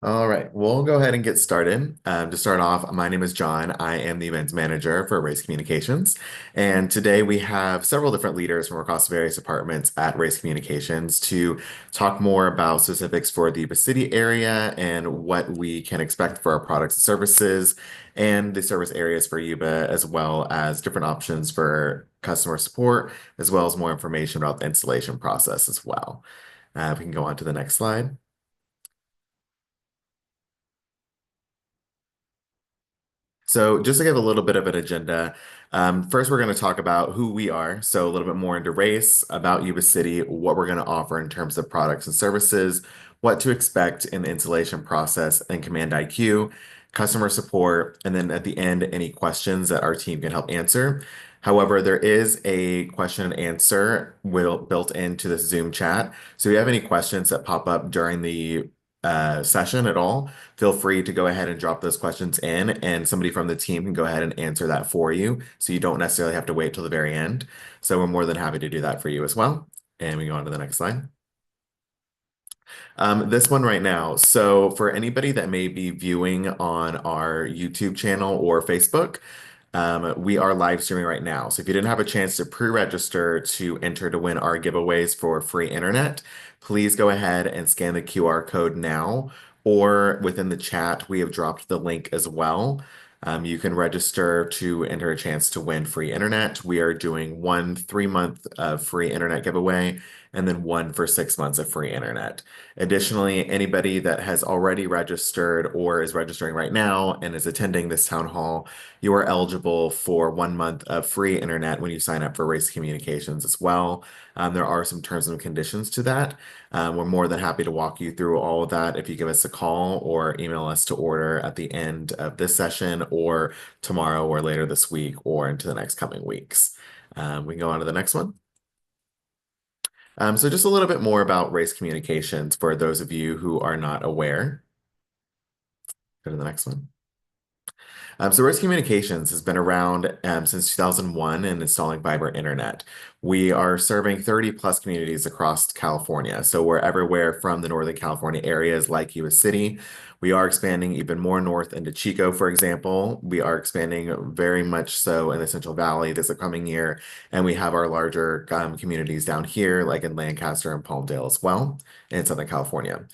All right, we'll go ahead and get started. To start off, my name is John. I am the events manager for Race Communications. And today we have several different leaders from across various departments at Race Communications to talk more about specifics for the Yuba City area and what we can expect for our products and services and the service areas for Yuba, as well as different options for customer support, as well as more information about the installation process as well. We can go on to the next slide. So just to give a little bit of an agenda, first we're going to talk about who we are. So a little bit more into race, about Yuba City, what we're going to offer in terms of products and services, what to expect in the installation process and Command IQ, customer support, and then at the end, any questions that our team can help answer. However, there is a question and answer built into this Zoom chat. So if you have any questions that pop up during the session at all, feel free to go ahead and drop those questions in, and somebody from the team can go ahead and answer that for you. So you don't necessarily have to wait till the very end. So we're more than happy to do that for you as well. And we go on to the next slide. This one right now. So for anybody that may be viewing on our YouTube channel or Facebook, we are live streaming right now. So if you didn't have a chance to pre-register to enter to win our giveaways for free internet, please go ahead and scan the QR code now, or within the chat, we have dropped the link as well. You can register to enter a chance to win free internet. We are doing one 3-month free internet giveaway and then one for 6 months of free internet. Additionally, anybody that has already registered or is registering right now and is attending this town hall, you are eligible for 1 month of free internet when you sign up for Race Communications as well. There are some terms and conditions to that. We're more than happy to walk you through all of that if you give us a call or email us to order at the end of this session or tomorrow or later this week or into the next coming weeks. We can go on to the next one. So just a little bit more about Race Communications for those of you who are not aware. Go to the next one. So Risk Communications has been around since 2001 and installing fiber internet. We are serving 30 plus communities across California. So we're everywhere from the Northern California areas like Yuba City. We are expanding even more north into Chico, for example. We are expanding very much so in the Central Valley this upcoming year. And we have our larger communities down here, like in Lancaster and Palmdale as well, in Southern California.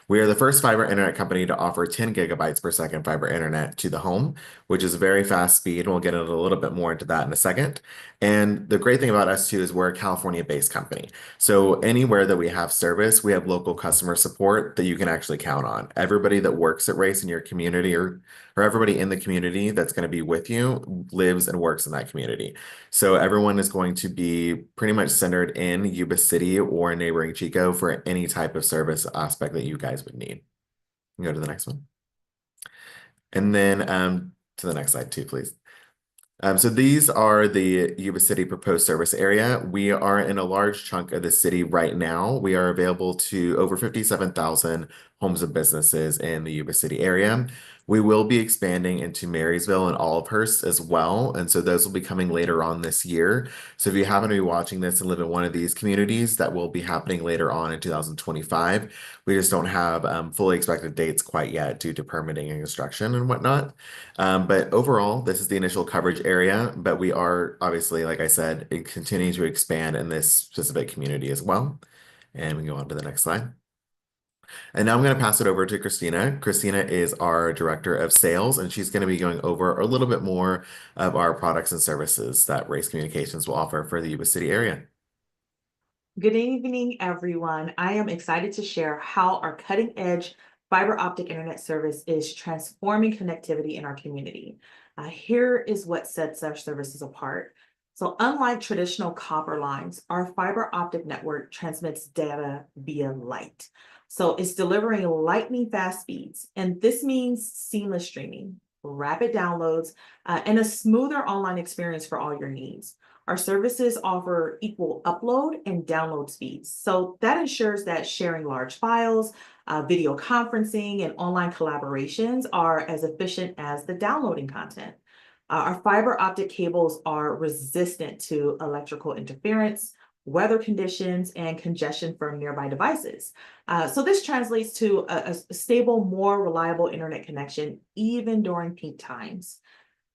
We are the first fiber internet company to offer 10 gigabytes per second fiber internet to the home, which is very fast speed. And we'll get into a little bit more into that in a second. And the great thing about us too is we're a California-based company. So anywhere that we have service, we have local customer support that you can actually count on. Everybody that works at Race in your community or everybody in the community that's going to be with you lives and works in that community. So everyone is going to be pretty much centered in Yuba City or neighboring Chico for any type of service aspect that you guys would need. Go to the next one. And then to the next slide too, please. So these are the Yuba City proposed service area. We are in a large chunk of the city right now. We are available to over 57,000 homes and businesses in the Yuba City area. We will be expanding into Marysville and Olivehurst as well. And so those will be coming later on this year. So if you happen to be watching this and live in one of these communities, that will be happening later on in 2025. We just don't have fully expected dates quite yet due to permitting and construction and whatnot. But overall, this is the initial coverage area, but we are obviously, like I said, continuing to expand in this specific community as well. And we can go on to the next slide. And now I'm going to pass it over to Christina. Christina is our Director of Sales, and she's going to be going over a little bit more of our products and services that Race Communications will offer for the Yuba City area. Good evening, everyone. I am excited to share how our cutting-edge fiber optic internet service is transforming connectivity in our community. Here is what sets our services apart. So unlike traditional copper lines, our fiber optic network transmits data via light. So it's delivering lightning fast speeds, and this means seamless streaming, rapid downloads, and a smoother online experience for all your needs. Our services offer equal upload and download speeds. So that ensures that sharing large files, video conferencing, and online collaborations are as efficient as the downloading content. Our fiber optic cables are resistant to electrical interference, weather conditions, and congestion from nearby devices. So this translates to a stable, more reliable internet connection, even during peak times.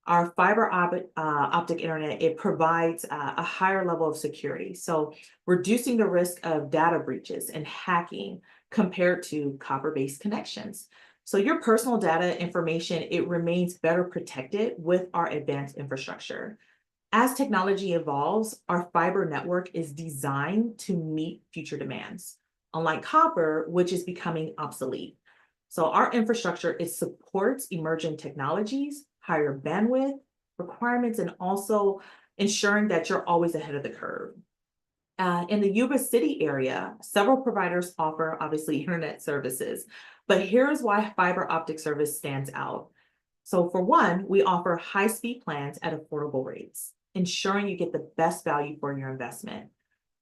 Our optic internet, it provides a higher level of security, so reducing the risk of data breaches and hacking compared to copper-based connections. So your personal data information, it remains better protected with our advanced infrastructure. As technology evolves, our fiber network is designed to meet future demands, unlike copper, which is becoming obsolete. So our infrastructure, it supports emerging technologies, higher bandwidth requirements, and also ensuring that you're always ahead of the curve. In the Yuba City area, several providers offer obviously internet services, but here's why fiber optic service stands out. So for one, we offer high-speed plans at affordable rates, ensuring you get the best value for your investment.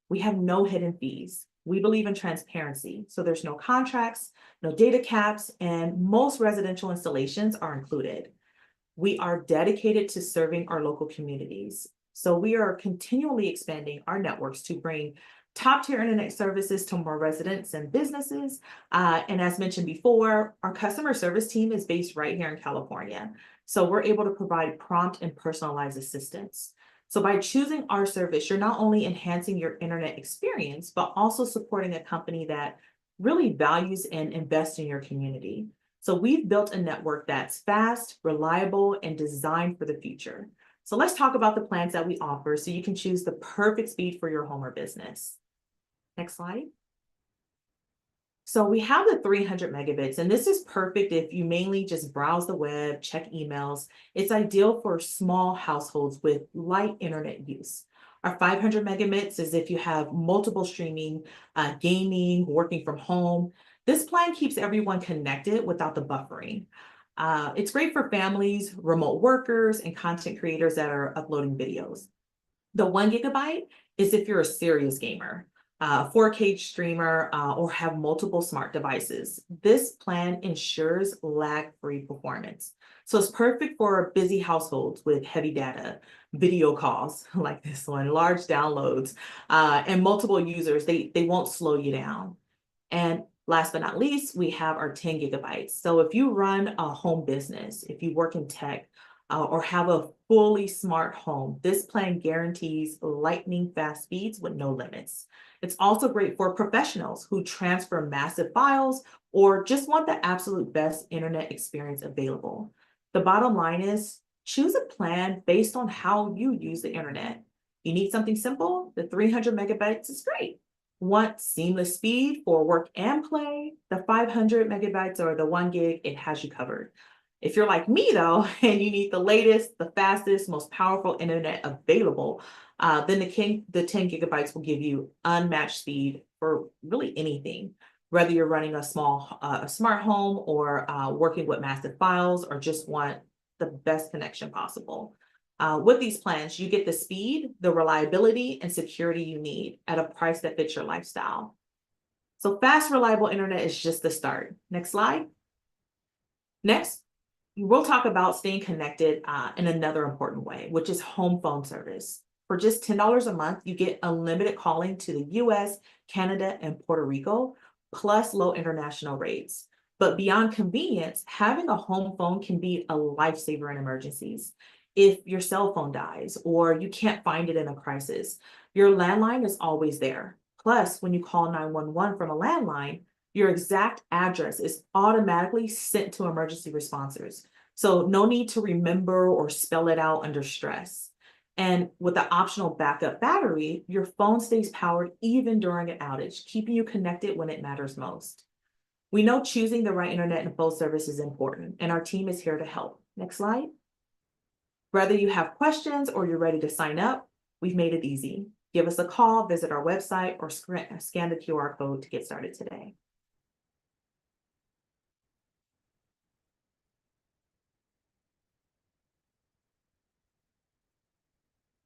We have no hidden fees. We believe in transparency, so there's no contracts, no data caps, and most residential installations are included. We are dedicated to serving our local communities. So we are continually expanding our networks to bring top-tier internet services to more residents and businesses. And as mentioned before, our customer service team is based right here in California. So we're able to provide prompt and personalized assistance. So by choosing our service, you're not only enhancing your internet experience, but also supporting a company that really values and invests in your community. So we've built a network that's fast, reliable, and designed for the future. So let's talk about the plans that we offer so you can choose the perfect speed for your home or business. Next slide. So we have the 300 megabits, and this is perfect if you mainly just browse the web, check emails. It's ideal for small households with light internet use. Our 500 megabits is if you have multiple streaming, gaming, working from home. This plan keeps everyone connected without the buffering. It's great for families, remote workers, and content creators that are uploading videos. The 1 gigabyte is if you're a serious gamer, 4K streamer, or have multiple smart devices. This plan ensures lag-free performance. So it's perfect for busy households with heavy data, video calls like this one, large downloads, and multiple users. They won't slow you down. And last but not least, we have our 10 gigabytes. So if you run a home business, if you work in tech, or have a fully smart home, this plan guarantees lightning fast speeds with no limits. It's also great for professionals who transfer massive files or just want the absolute best internet experience available. The bottom line is choose a plan based on how you use the internet. You need something simple, the 300 megabytes is great. Want seamless speed for work and play, the 500 megabytes or the 1 gig, it has you covered. If you're like me though, and you need the latest, the fastest, most powerful internet available, then the 10 gigabytes will give you unmatched speed for really anything. Whether you're running a smart home or working with massive files or just want the best connection possible. With these plans, you get the speed, the reliability, and security you need at a price that fits your lifestyle. So fast, reliable internet is just the start. Next slide. Next, we'll talk about staying connected in another important way, which is home phone service. For just $10 a month, you get unlimited calling to the US, Canada, and Puerto Rico, plus low international rates. But beyond convenience, having a home phone can be a lifesaver in emergencies. If your cell phone dies or you can't find it in a crisis, your landline is always there. Plus, when you call 911 from a landline, your exact address is automatically sent to emergency responders. So no need to remember or spell it out under stress. And with the optional backup battery, your phone stays powered even during an outage, keeping you connected when it matters most. We know choosing the right internet and phone service is important, and our team is here to help. Next slide. Whether you have questions or you're ready to sign up, we've made it easy. Give us a call, visit our website, or scan the QR code to get started today.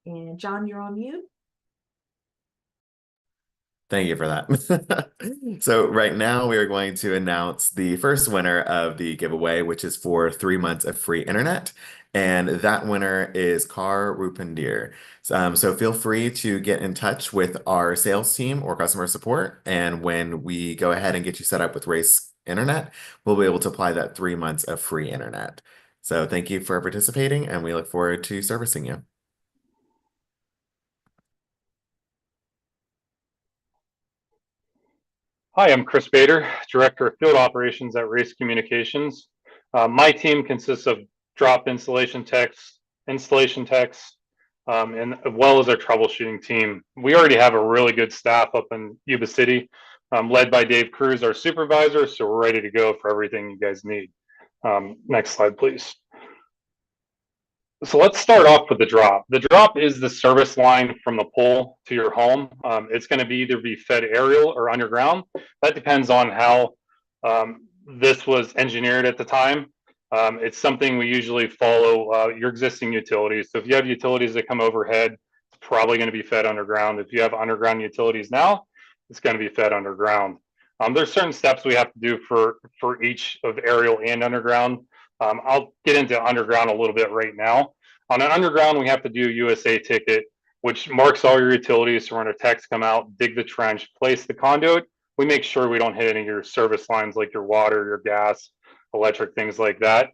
And John, you're on mute. Thank you for that. So right now we are going to announce the first winner of the giveaway, which is for 3 months of free internet. And that winner is Kar Rupendir. So feel free to get in touch with our sales team or customer support. And when we go ahead and get you set up with Race Internet, we'll be able to apply that 3 months of free internet. So thank you for participating, and we look forward to servicing you. Hi, I'm Chris Bader, Director of Field Operations at Race Communications. My team consists of drop installation techs, and as well as our troubleshooting team. We already have a really good staff up in Yuba City, led by Dave Cruz, our supervisor, so we're ready to go for everything you guys need. Next slide, please. So let's start off with the drop. The drop is the service line from the pole to your home. It's going to be either be fed aerial or underground. That depends on how this was engineered at the time. It's something we usually follow your existing utilities. So if you have utilities that come overhead, it's probably going to be fed underground. If you have underground utilities now, it's going to be fed underground. There's certain steps we have to do for each of aerial and underground. I'll get into underground a little bit right now. On an underground, we have to do USA ticket, which marks all your utilities. So when our techs come out, dig the trench, place the conduit, we make sure we don't hit any of your service lines like your water, your gas, electric, things like that.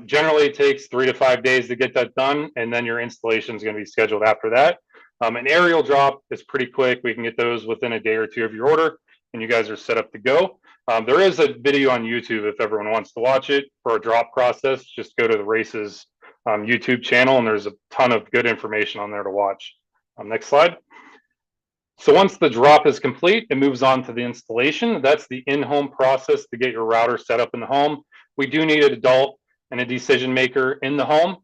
Generally, it takes 3 to 5 days to get that done, and then your installation is going to be scheduled after that. An aerial drop is pretty quick. We can get those within a day or two of your order, and you guys are set up to go. There is a video on YouTube if everyone wants to watch it for a drop process. Just go to the Races YouTube channel, and there's a ton of good information on there to watch. Next slide. So once the drop is complete, it moves on to the installation. That's the in-home process to get your router set up in the home. We do need an adult and a decision maker in the home,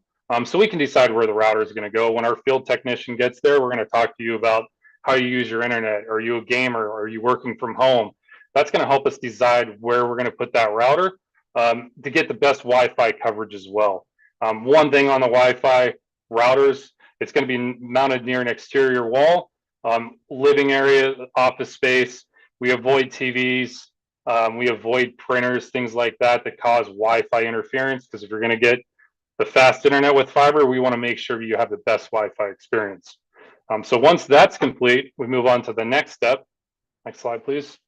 so we can decide where the router is going to go. When our field technician gets there, we're going to talk to you about how you use your internet. Are you a gamer? Are you working from home? That's going to help us decide where we're going to put that router to get the best Wi-Fi coverage as well. One thing on the Wi-Fi routers, it's going to be mounted near an exterior wall, living area, office space. We avoid TVs, we avoid printers, things like that that cause Wi-Fi interference, because if you're going to get the fast internet with fiber, we want to make sure you have the best Wi-Fi experience. So once that's complete, we move on to the next step. Next slide, please.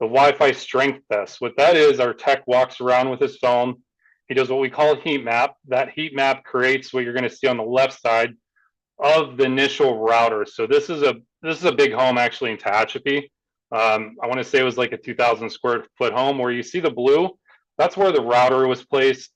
The Wi-Fi strength test. What that is, our tech walks around with his phone. He does what we call a heat map. That heat map creates what you're going to see on the left side of the initial router. So this is a big home actually in Tehachapi. I want to say it was like a 2,000 square foot home. Where you see the blue, that's where the router was placed.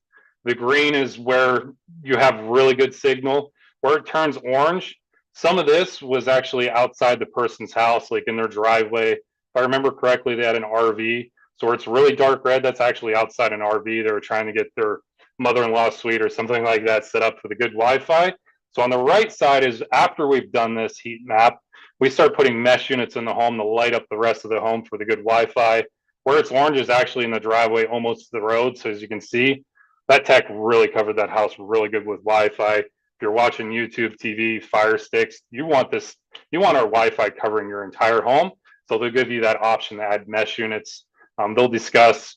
The green is where you have really good signal. Where it turns orange, some of this was actually outside the person's house, like in their driveway. If I remember correctly, they had an RV. So where it's really dark red, that's actually outside an RV. They were trying to get their mother-in-law suite or something like that set up for the good Wi-Fi. So on the right side is after we've done this heat map, we start putting mesh units in the home to light up the rest of the home for the good Wi-Fi. Where it's orange is actually in the driveway almost to the road. So as you can see, that tech really covered that house really good with Wi-Fi. If you're watching YouTube, TV, Fire Sticks, you want our Wi-Fi covering your entire home. So they'll give you that option to add mesh units. They'll discuss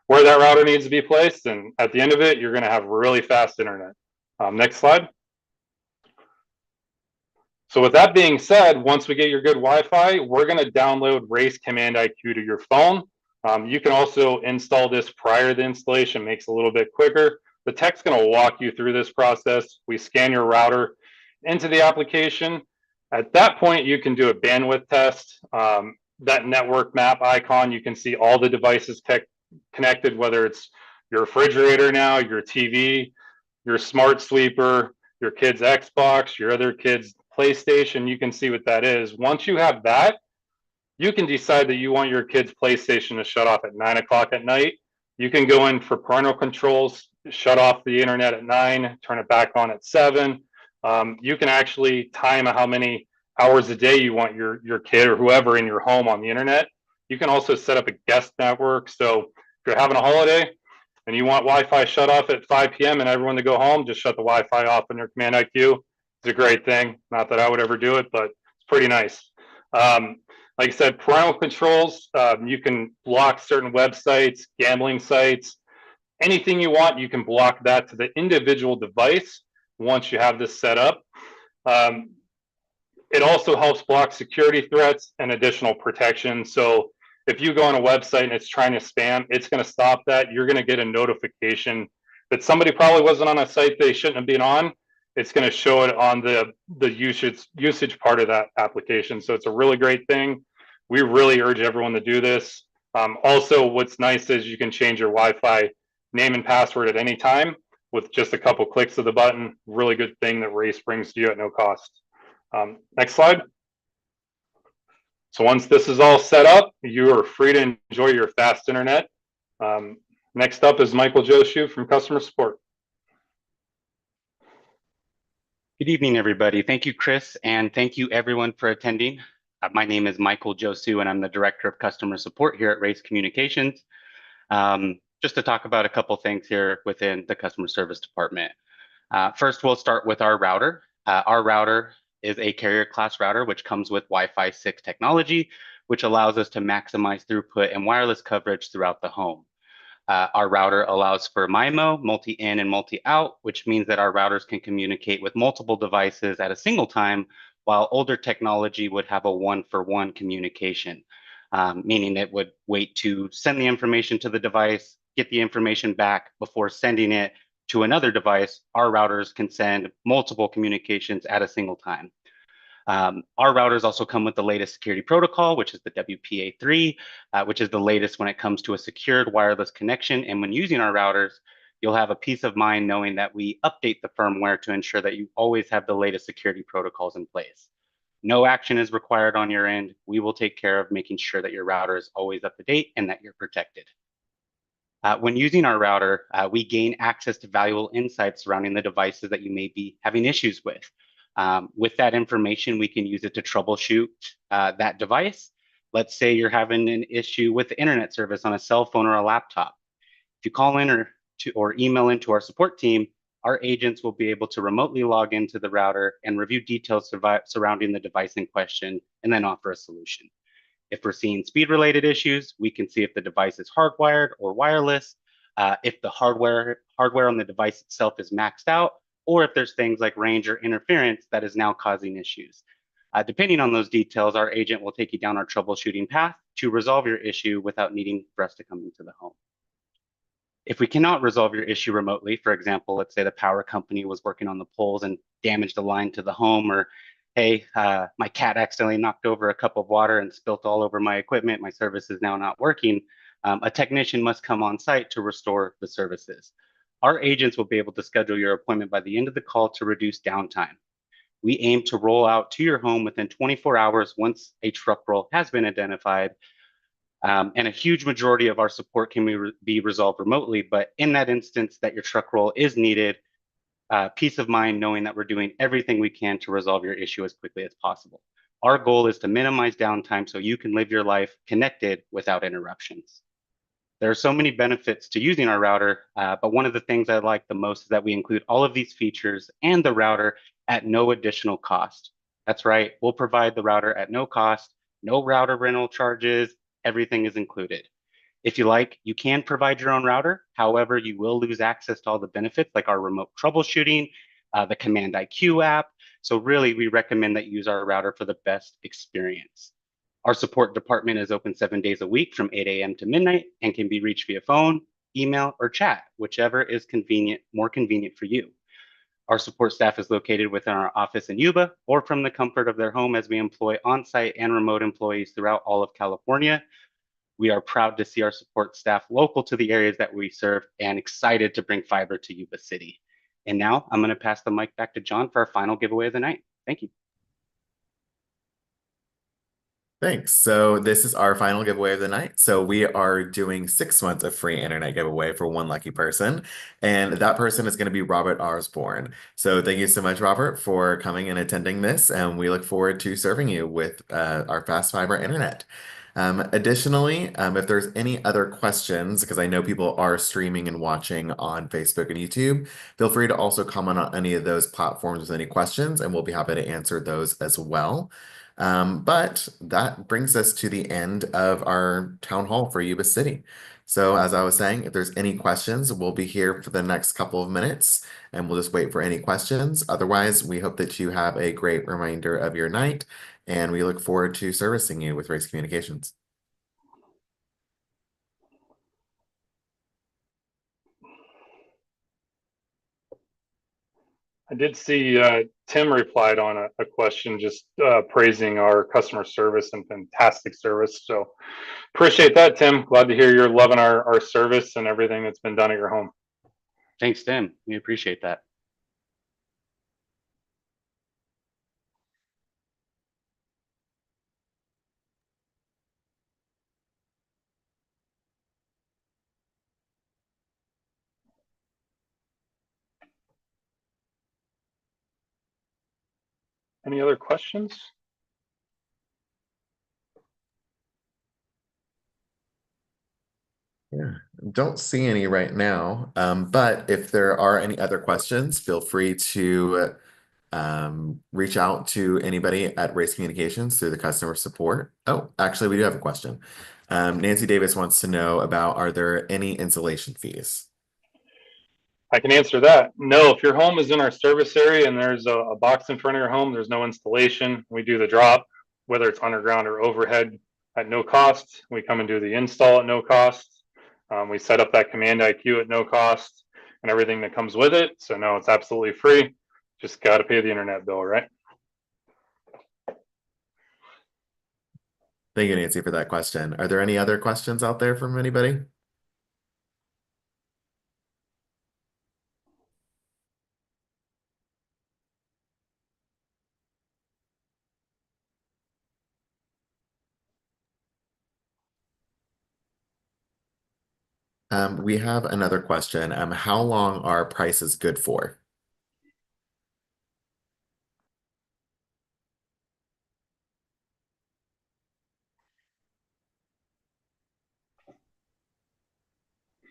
where that router needs to be placed, and at the end of it, you're going to have really fast internet. Next slide. So with that being said, once we get your good Wi-Fi, we're going to download Race Command IQ to your phone. You can also install this prior to the installation, makes it a little bit quicker. The tech's going to walk you through this process. We scan your router into the application. At that point, you can do a bandwidth test. That network map icon, you can see all the devices connected, whether it's your refrigerator now, your TV, your smart sweeper, your kid's Xbox, your other kid's PlayStation. You can see what that is. Once you have that, you can decide that you want your kid's PlayStation to shut off at 9 o'clock at night. You can go in for parental controls, shut off the internet at 9, turn it back on at 7. You can actually time how many hours a day you want your kid or whoever in your home on the internet. You can also set up a guest network. So if you're having a holiday and you want Wi-Fi shut off at 5 p.m. and everyone to go home, just shut the Wi-Fi off on your Command IQ. It's a great thing. Not that I would ever do it, but it's pretty nice. Like I said, parental controls, you can block certain websites, gambling sites, Anything you want, you can block that to the individual device once you have this set up. It also helps block security threats and additional protection. So if you go on a website and it's trying to spam, it's going to stop that. You're going to get a notification that somebody probably wasn't on a site they shouldn't have been on. It's going to show it on the usage part of that application. So it's a really great thing. We really urge everyone to do this. Also, what's nice is you can change your Wi-Fi name and password at any time with just a couple clicks of the button. Really good thing that Race brings to you at no cost. Next slide. So once this is all set up, you are free to enjoy your fast internet. Next up is Michael Joshu from customer support. Good evening, everybody. Thank you, Chris, and thank you everyone for attending. My name is Michael Josu, and I'm the Director of Customer Support here at Race Communications. Just to talk about a couple things here within the Customer Service Department. First, we'll start with our router. Our router is a carrier class router, which comes with Wi-Fi 6 technology, which allows us to maximize throughput and wireless coverage throughout the home. Our router allows for MIMO, multi-in and multi-out, which means that our routers can communicate with multiple devices at a single time, while older technology would have a one-for-one communication, meaning it would wait to send the information to the device, get the information back before sending it to another device. Our routers can send multiple communications at a single time. Our routers also come with the latest security protocol, which is the WPA3, which is the latest when it comes to a secured wireless connection. And when using our routers, you'll have a peace of mind knowing that we update the firmware to ensure that you always have the latest security protocols in place. No action is required on your end. We will take care of making sure that your router is always up to date and that you're protected. When using our router, we gain access to valuable insights surrounding the devices that you may be having issues with. With that information, we can use it to troubleshoot that device. Let's say you're having an issue with the internet service on a cell phone or a laptop. If you call in or email into our support team, our agents will be able to remotely log into the router and review details surrounding the device in question and then offer a solution. If we're seeing speed-related issues, we can see if the device is hardwired or wireless, if the hardware on the device itself is maxed out, or if there's things like range or interference that is now causing issues. Depending on those details, our agent will take you down our troubleshooting path to resolve your issue without needing for us to come into the home. If we cannot resolve your issue remotely, for example, let's say the power company was working on the poles and damaged the line to the home, or hey, my cat accidentally knocked over a cup of water and spilt all over my equipment, my service is now not working, a technician must come on site to restore the services. Our agents will be able to schedule your appointment by the end of the call to reduce downtime. We aim to roll out to your home within 24 hours once a truck roll has been identified. And a huge majority of our support can be resolved remotely, but in that instance that your truck roll is needed, peace of mind knowing that we're doing everything we can to resolve your issue as quickly as possible. Our goal is to minimize downtime so you can live your life connected without interruptions. There are so many benefits to using our router, but one of the things I like the most is that we include all of these features and the router at no additional cost. That's right, we'll provide the router at no cost, no router rental charges, everything is included. If you like, you can provide your own router. However, you will lose access to all the benefits like our remote troubleshooting, the Command IQ app. So really, we recommend that you use our router for the best experience. Our support department is open 7 days a week from 8 a.m. to midnight and can be reached via phone, email, or chat, whichever is more convenient for you. Our support staff is located within our office in Yuba or from the comfort of their home as we employ on-site and remote employees throughout all of California. We are proud to see our support staff local to the areas that we serve and excited to bring fiber to Yuba City. And now I'm going to pass the mic back to John for our final giveaway of the night. Thank you. Thanks. So this is our final giveaway of the night. So we are doing 6 months of free internet giveaway for one lucky person, and that person is going to be Robert Osborne. So thank you so much, Robert, for coming and attending this, and we look forward to serving you with our fast fiber internet. Additionally, if there's any other questions, because I know people are streaming and watching on Facebook and YouTube, feel free to also comment on any of those platforms with any questions, and we'll be happy to answer those as well. But that brings us to the end of our town hall for Yuba City. So as I was saying, if there's any questions, we'll be here for the next couple of minutes and we'll just wait for any questions. Otherwise, we hope that you have a great remainder of your night and we look forward to servicing you with Race Communications. I did see Tim replied on a question just praising our customer service and fantastic service. So appreciate that, Tim. Glad to hear you're loving our service and everything that's been done at your home. Thanks, Tim. We appreciate that. Any other questions? Yeah, don't see any right now. But if there are any other questions, feel free to reach out to anybody at Race Communications through the customer support. Oh, actually, we do have a question. Nancy Davis wants to know about, are there any installation fees? I can answer that. No, if your home is in our service area and there's a box in front of your home, there's no installation. We do the drop, whether it's underground or overhead, at no cost. We come and do the install at no cost. We set up that command IQ at no cost and everything that comes with it. So no, it's absolutely free. Just got to pay the internet bill, right? Thank you, Nancy, for that question. Are there any other questions out there from anybody? We have another question. How long are prices good for?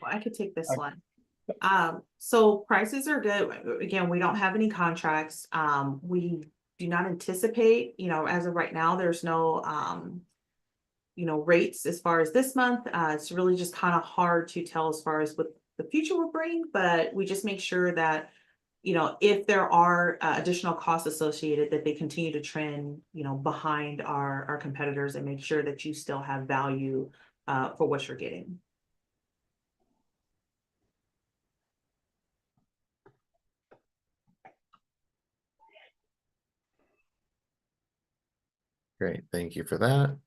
Well, I could take this one. So prices are good. Again, we don't have any contracts. We do not anticipate, as of right now, there's no, rates as far as this month. It's really just kind of hard to tell as far as what the future will bring, but we just make sure that, if there are additional costs associated, that they continue to trend, behind our competitors and make sure that you still have value for what you're getting. Great, thank you for that.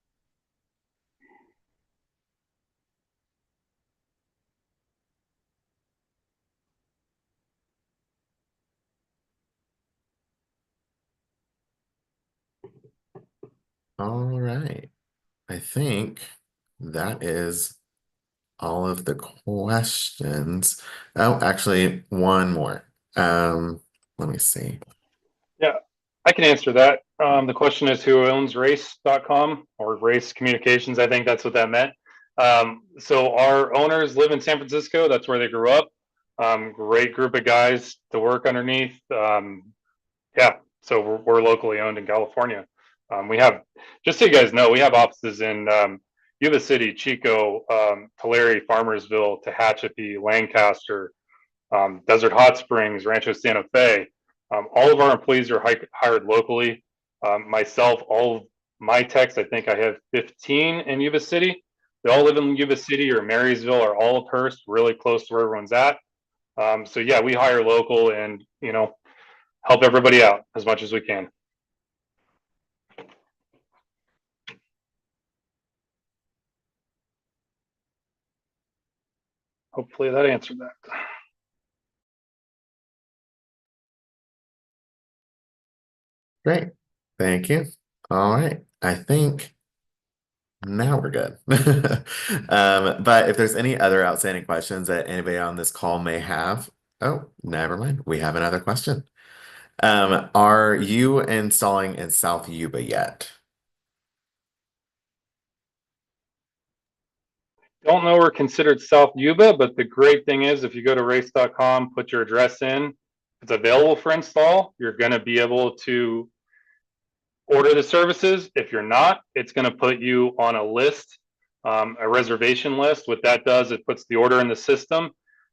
All right. I think that is all of the questions. Oh, actually, one more. Let me see. Yeah, I can answer that. The question is who owns race.com or race communications. I think that's what that meant. So our owners live in San Francisco. That's where they grew up. Great group of guys to work underneath. Yeah, so we're locally owned in California. We have, just so you guys know, we have offices in Yuba City, Chico, Tulare, Farmersville, Tehachapi, Lancaster, Desert Hot Springs, Rancho Santa Fe. All of our employees are hired locally. Myself, all of my techs, I think I have 15 in Yuba City. They all live in Yuba City or Marysville or Olive-Hurst, really close to where everyone's at. So yeah, we hire local and, help everybody out as much as we can. Hopefully that answered that. Great, thank you. All right, I think now we're good. But if there's any other outstanding questions that anybody on this call may have, oh, never mind. We have another question. Are you installing in South Yuba yet? Don't know we're considered South Yuba, but the great thing is if you go to race.com, put your address in, it's available for install. You're going to be able to order the services. If you're not, it's going to put you on a list a reservation list. What that does, it puts the order in the system.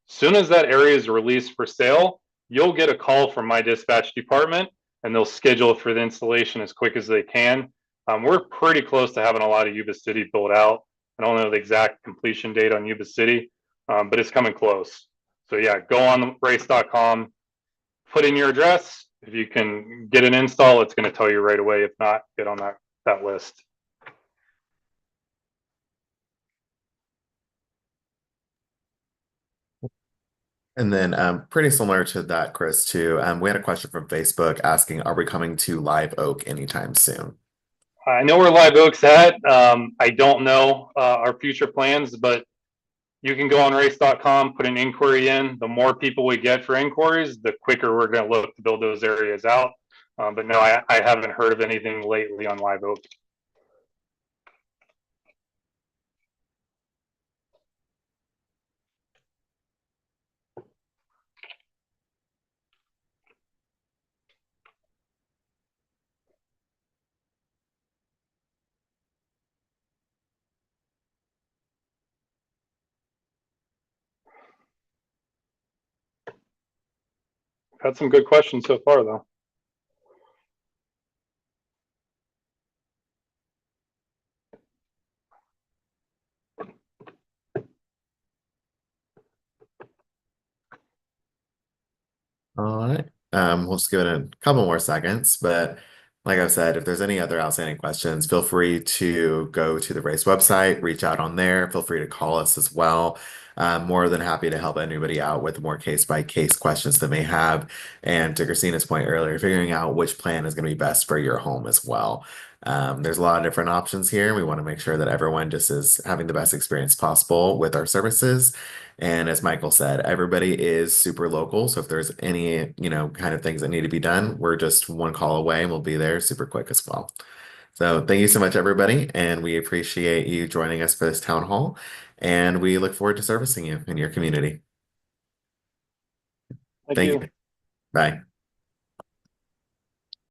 Soon as that area is released for sale, you'll get a call from my dispatch department and they'll schedule it for the installation as quick as they can. We're pretty close to having a lot of Yuba City built out. I don't know the exact completion date on Yuba City, but it's coming close. So yeah, go on race.com, put in your address. If you can get an install, it's going to tell you right away. If not, get on that list. And then pretty similar to that, Chris, too. We had a question from Facebook asking, are we coming to Live Oak anytime soon? I know where Live Oak's at. I don't know our future plans, but you can go on race.com, put an inquiry in. The more people we get for inquiries, the quicker we're going to look to build those areas out. But no, I haven't heard of anything lately on Live Oak. Had some good questions so far, though. All right. We'll just give it a couple more seconds, but like I've said, if there's any other outstanding questions, feel free to go to the race website, reach out on there. Feel free to call us as well. I'm more than happy to help anybody out with more case-by-case questions they may have. And to Christina's point earlier, figuring out which plan is going to be best for your home as well. There's a lot of different options here. We want to make sure that everyone just is having the best experience possible with our services. And as Michael said, everybody is super local. So if there's any, kind of things that need to be done, we're just one call away and we'll be there super quick as well. So thank you so much, everybody. And we appreciate you joining us for this town hall. And we look forward to servicing you in your community. Thank Thank you. you. Bye.